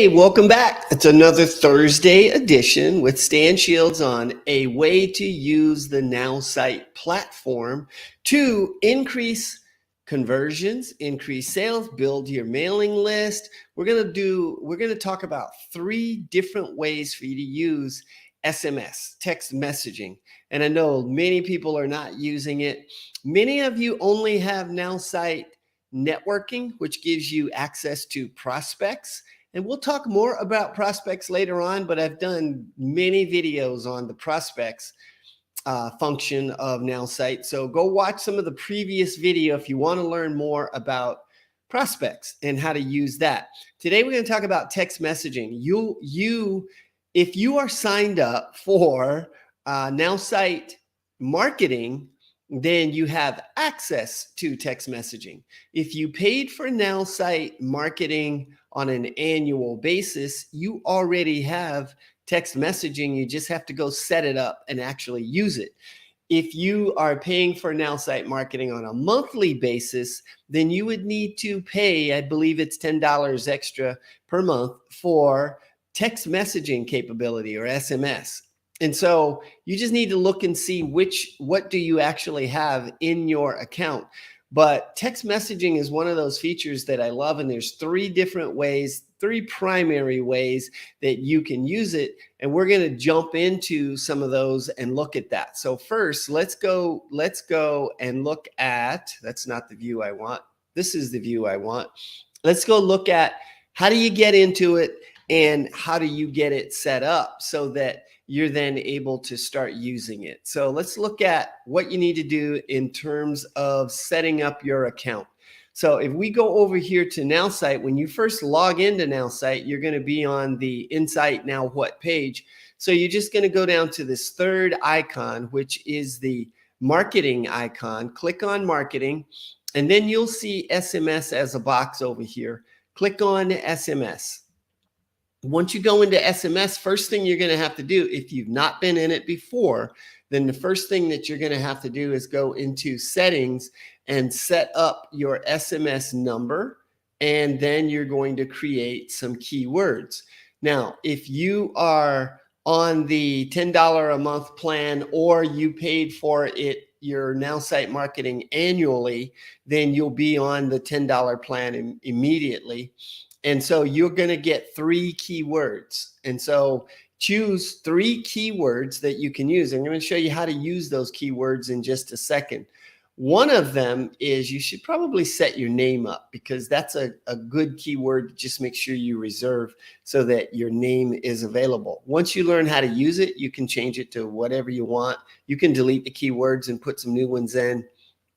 Hey, welcome back. It's another Thursday edition with Stan Shields on a way to use the Nowsite platform to increase conversions, increase sales, build your mailing list. We're going to talk about 3 different ways for you to use SMS, text messaging. And I know many people are not using it. Many of you only have Nowsite networking, which gives you access to prospects. And we'll talk more about prospects later on, but I've done many videos on the prospects function of Nowsite. So go watch some of the previous video if you want to learn more about prospects and how to use that. Today, we're going to talk about text messaging. If you are signed up for Nowsite marketing, then you have access to text messaging. If you paid for Nowsite marketing on an annual basis, you already have text messaging. You just have to go set it up and actually use it. If you are paying for Nowsite marketing on a monthly basis, then you would need to pay, I believe it's $10 extra per month for text messaging capability or SMS. And so you just need to look and see what do you actually have in your account. But text messaging is one of those features that I love. And there's 3 different ways, 3 primary ways that you can use it. And we're going to jump into some of those and look at that. So first, let's go and look at, that's not the view I want. This is the view I want. Let's go look at how do you get into it and how do you get it set up so that you're then able to start using it. So let's look at what you need to do in terms of setting up your account. So if we go over here to Nowsite, when you first log into Nowsite, you're going to be on the Insight Now What page. So you're just going to go down to this 3rd icon, which is the marketing icon. Click on marketing, and then you'll see SMS as a box over here. Click on SMS. Once you go into SMS, first thing you're going to have to do, if you've not been in it before, then the first thing that you're going to have to do is go into settings and set up your SMS number. And then you're going to create some keywords. Now, if you are on the $10 a month plan or you paid for it, your Nowsite marketing annually, then you'll be on the $10 plan immediately. And so you're going to get 3 keywords. And so choose 3 keywords that you can use. I'm going to show you how to use those keywords in just a second. One of them is you should probably set your name up because that's a good keyword. Just make sure you reserve so that your name is available. Once you learn how to use it, you can change it to whatever you want. You can delete the keywords and put some new ones in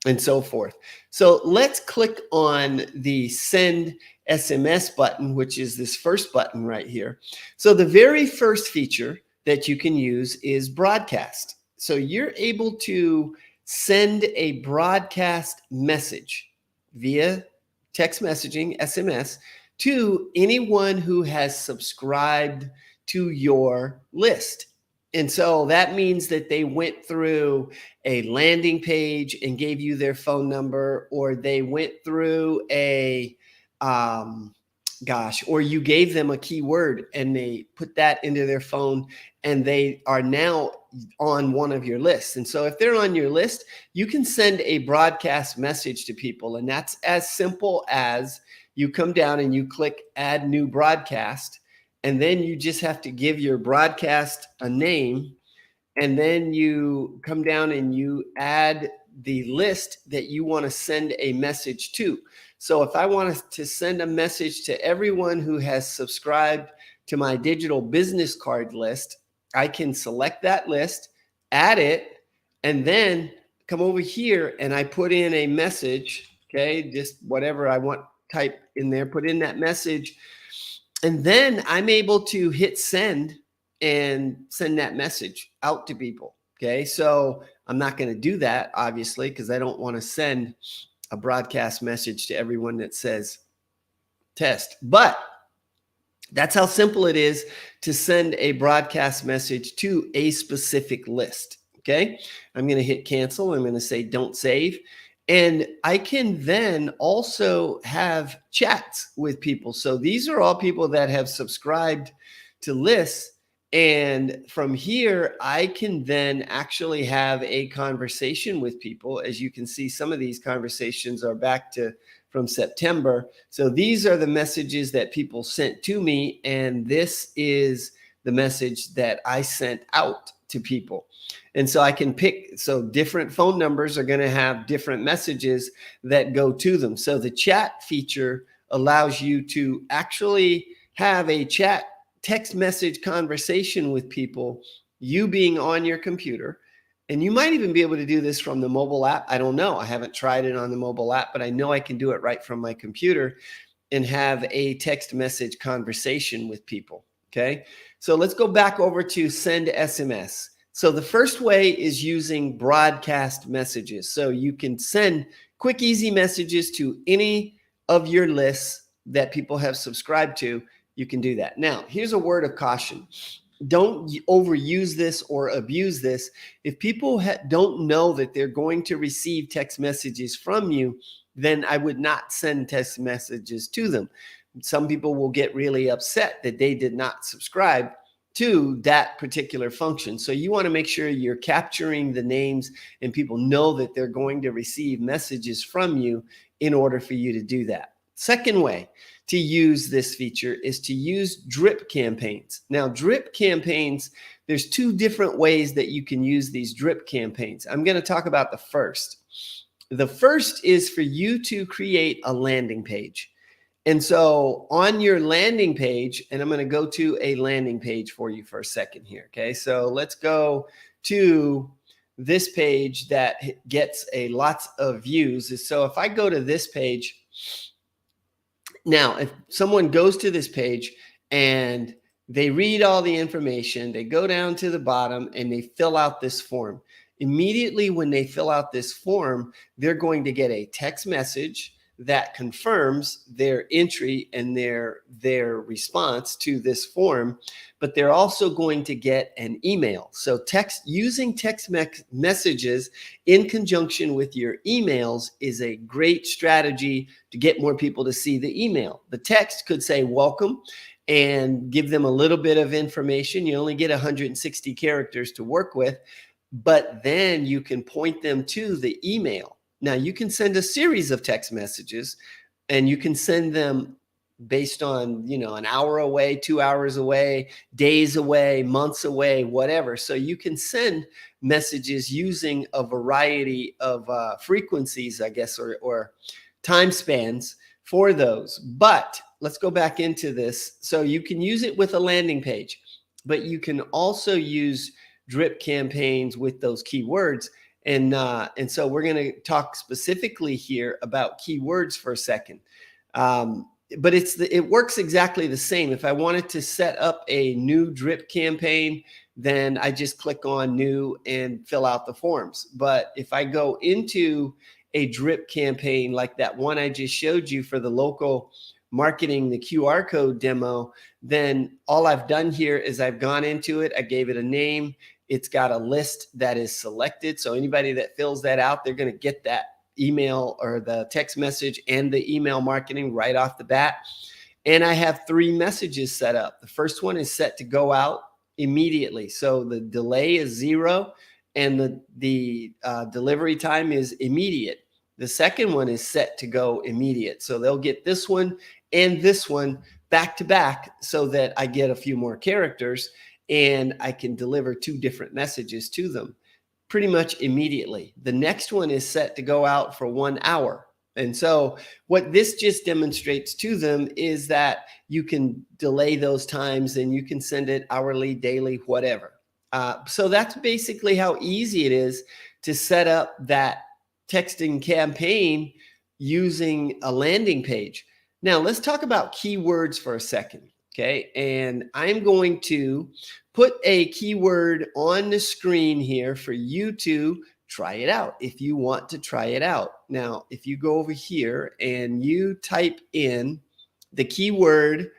and so forth. So let's click on the send SMS button, which is this first button right here. So the very first feature that you can use is broadcast. So you're able to send a broadcast message via text messaging, SMS, to anyone who has subscribed to your list. And so that means that they went through a landing page and gave you their phone number, or they went through a, or you gave them a keyword and they put that into their phone and they are now on one of your lists. And so if they're on your list, you can send a broadcast message to people. And that's as simple as you come down and you click add new broadcast. And then you just have to give your broadcast a name. And then you come down and you add the list that you want to send a message to. So if I wanted to send a message to everyone who has subscribed to my digital business card list, I can select that list, add it, and then come over here and I put in a message, okay, just whatever I want, type in there, put in that message. And then I'm able to hit send and send that message out to people. Okay. So I'm not going to do that, obviously, because I don't want to send a broadcast message to everyone that says test. But that's how simple it is to send a broadcast message to a specific list. Okay. I'm going to hit cancel. I'm going to say don't save. And I can then also have chats with people. So these are all people that have subscribed to lists. And from here, I can then actually have a conversation with people. As you can see, some of these conversations are back to from September. So these are the messages that people sent to me. And this is the message that I sent out to people. And so I can pick, so different phone numbers are going to have different messages that go to them. So the chat feature allows you to actually have a chat text message conversation with people, you being on your computer. And you might even be able to do this from the mobile app. I don't know. I haven't tried it on the mobile app, but I know I can do it right from my computer and have a text message conversation with people. Okay. So let's go back over to send SMS. So the first way is using broadcast messages. So you can send quick, easy messages to any of your lists that people have subscribed to. You can do that. Now, here's a word of caution. Don't overuse this or abuse this. If people don't know that they're going to receive text messages from you, then I would not send text messages to them. Some people will get really upset that they did not subscribe to that particular function. So you want to make sure you're capturing the names and people know that they're going to receive messages from you in order for you to do that. Second way to use this feature is to use drip campaigns. Now, drip campaigns, there's two different ways that you can use these drip campaigns. I'm going to talk about the first. The first is for you to create a landing page. And so on your landing page, and I'm going to go to a landing page for you for a second here. Okay, so let's go to this page that gets a lots of views. So if I go to this page, now if someone goes to this page and they read all the information, they go down to the bottom and they fill out this form. Immediately when they fill out this form, they're going to get a text message that confirms their entry and their response to this form, but they're also going to get an email. So using text messages in conjunction with your emails is a great strategy to get more people to see the email. The text could say welcome and give them a little bit of information. You only get 160 characters to work with, but then you can point them to the email. Now, you can send a series of text messages and you can send them based on, an hour away, 2 hours away, days away, months away, whatever. So you can send messages using a variety of frequencies, I guess, or time spans for those. But let's go back into this. So you can use it with a landing page, but you can also use drip campaigns with those keywords. And so we're going to talk specifically here about keywords for a second. But it works exactly the same. If I wanted to set up a new drip campaign, then I just click on new and fill out the forms. But if I go into a drip campaign like that one I just showed you for the local marketing, the QR code demo, then all I've done here is I've gone into it. I gave it a name. It's got a list that is selected. So anybody that fills that out, they're going to get that email or the text message and the email marketing right off the bat. And I have 3 messages set up. The first one is set to go out immediately. So the delay is 0 and the delivery time is immediate. The second one is set to go immediate. So they'll get this one and this one back to back so that I get a few more characters and I can deliver 2 different messages to them pretty much immediately. The next one is set to go out for 1 hour. And so what this just demonstrates to them is that you can delay those times and you can send it hourly, daily, whatever. So that's basically how easy it is to set up that texting campaign using a landing page. Now let's talk about keywords for a second. Okay, and I'm going to put a keyword on the screen here for you to try it out if you want to try it out. Now, if you go over here and you type in the keyword,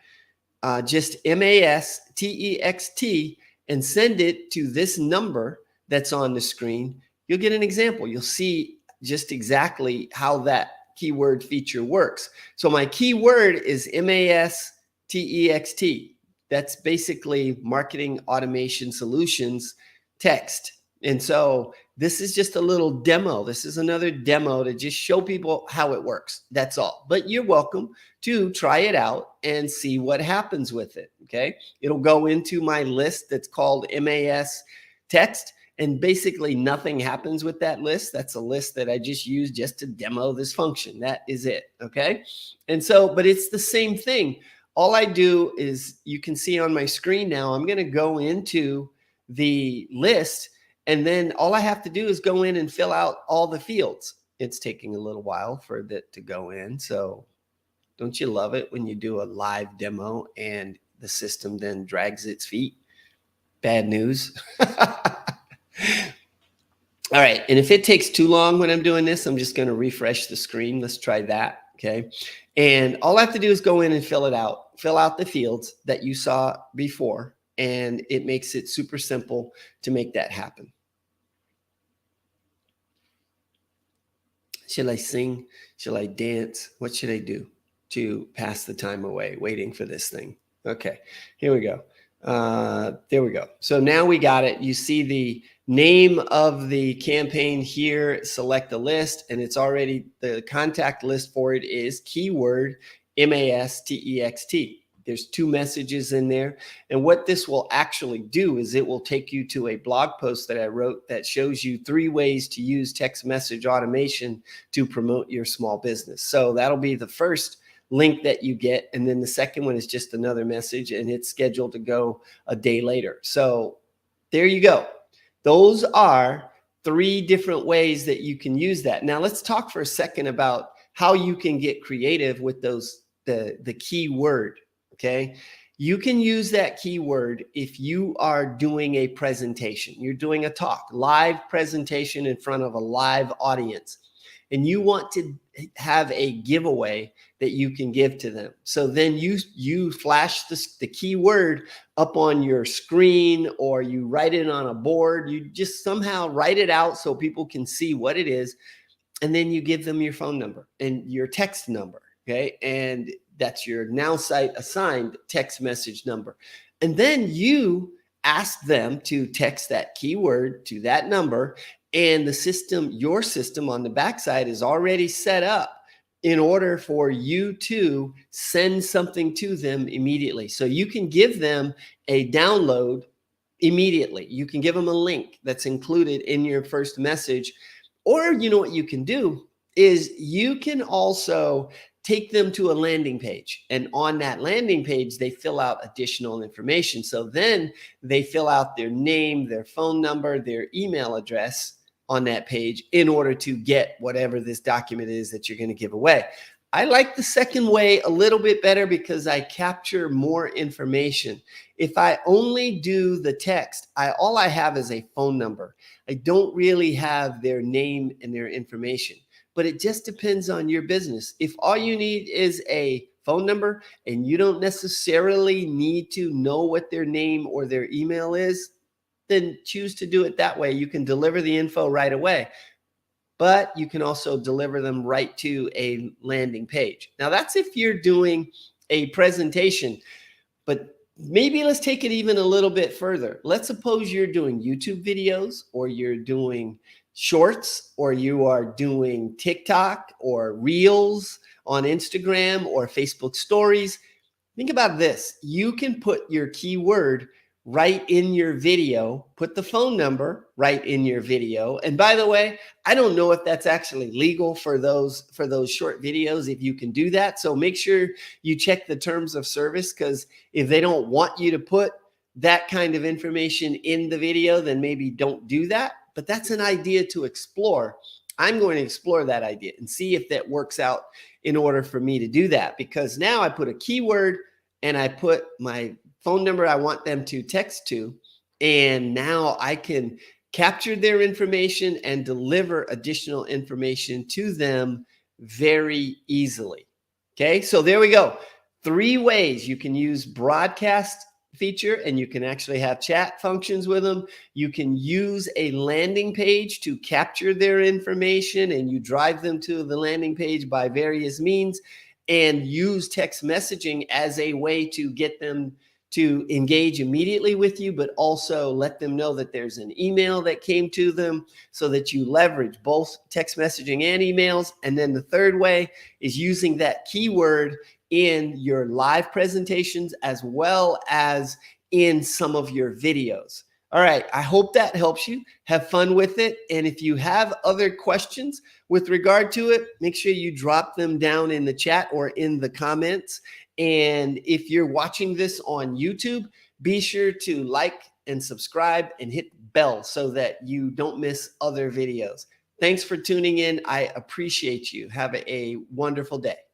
just MASTEXT, and send it to this number that's on the screen, you'll get an example. You'll see just exactly how that keyword feature works. So my keyword is MASTEXT. That's basically marketing automation solutions text. And so this is just a little demo. This is another demo to just show people how it works. That's all. But you're welcome to try it out and see what happens with it. Okay. It'll go into my list that's called MAS text. And basically nothing happens with that list. That's a list that I just used just to demo this function. That is it. Okay. And so, but it's the same thing. All I do is, you can see on my screen now, I'm going to go into the list, and then all I have to do is go in and fill out all the fields. It's taking a little while for that to go in. So don't you love it when you do a live demo and the system then drags its feet? Bad news. All right. And if it takes too long when I'm doing this, I'm just going to refresh the screen. Let's try that. Okay. And all I have to do is go in and fill it out, fill out the fields that you saw before. And it makes it super simple to make that happen. Should I sing? Should I dance? What should I do to pass the time away waiting for this thing? Okay, here we go. There we go. So now we got it. You see the name of the campaign here, select a list, and it's already, the contact list for it is keyword MASTEXT. There's 2 messages in there. And what this will actually do is it will take you to a blog post that I wrote that shows you 3 ways to use text message automation to promote your small business. So that'll be the first link that you get. And then the second one is just another message, and it's scheduled to go a day later. So there you go. Those are 3 different ways that you can use that. Now let's talk for a second about how you can get creative with those, the keyword. Okay. You can use that keyword if you are doing a presentation, you're doing a talk, live presentation in front of a live audience, and you want to have a giveaway that you can give to them. So then you flash the keyword up on your screen, or you write it on a board. You just somehow write it out so people can see what it is. And then you give them your phone number and your text number. Okay. And that's your Nowsite assigned text message number. And then you ask them to text that keyword to that number, and the system, your system on the backside, is already set up in order for you to send something to them immediately. So you can give them a download immediately. You can give them a link that's included in your first message. Or you know what you can do is you can also take them to a landing page, and on that landing page, they fill out additional information. So then they fill out their name, their phone number, their email address on that page in order to get whatever this document is that you're going to give away. I like the second way a little bit better because I capture more information. If I only do the text, all I have is a phone number. I don't really have their name and their information. But it just depends on your business. If all you need is a phone number and you don't necessarily need to know what their name or their email is, then choose to do it that way. You can deliver the info right away, but you can also deliver them right to a landing page. Now that's if you're doing a presentation, but maybe let's take it even a little bit further. Let's suppose you're doing YouTube videos, or you're doing shorts, or you are doing TikTok or Reels on Instagram or Facebook stories. Think about this. You can put your keyword right in your video, put the phone number right in your video. And by the way, I don't know if that's actually legal for those short videos, if you can do that. So make sure you check the terms of service, because if they don't want you to put that kind of information in the video, then maybe don't do that. But that's an idea to explore. I'm going to explore that idea and see if that works out in order for me to do that, because now I put a keyword and I put my phone number I want them to text to, and now I can capture their information and deliver additional information to them very easily. Okay, so there we go. 3 ways you can use broadcast feature, and you can actually have chat functions with them. You can use a landing page to capture their information, and you drive them to the landing page by various means, and use text messaging as a way to get them to engage immediately with you, but also let them know that there's an email that came to them, so that you leverage both text messaging and emails. And then the third way is using that keyword in your live presentations as well as in some of your videos. All right, I hope that helps you. Have fun with it. And if you have other questions with regard to it, make sure you drop them down in the chat or in the comments. And if you're watching this on YouTube, be sure to like and subscribe and hit bell so that you don't miss other videos. Thanks for tuning in. I appreciate you. Have a wonderful day.